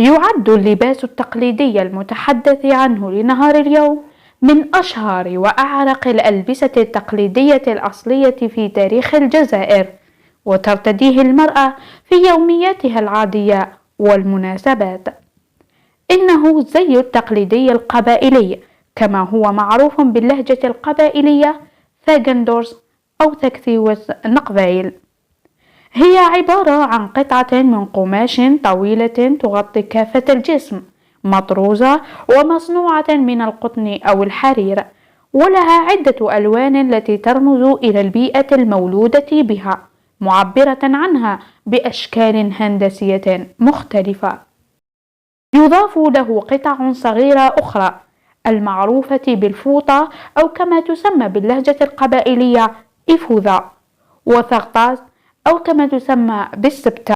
يعد اللباس التقليدي المتحدث عنه لنهار اليوم من أشهر وأعرق الألبسة التقليدية الأصلية في تاريخ الجزائر، وترتديه المرأة في يومياتها العادية والمناسبات. إنه الزي التقليدي القبائلي، كما هو معروف باللهجة القبائلية ثاغندورز أو ثكثيوس نقبايل. هي عبارة عن قطعة من قماش طويلة تغطي كافة الجسم، مطروزة ومصنوعة من القطن أو الحرير، ولها عدة ألوان التي ترمز إلى البيئة المولودة بها، معبرة عنها بأشكال هندسية مختلفة. يضاف له قطع صغيرة أخرى المعروفة بالفوطة، أو كما تسمى باللهجة القبائلية إفوذة، وثغطاس، أو كما تسمى بالسبتة.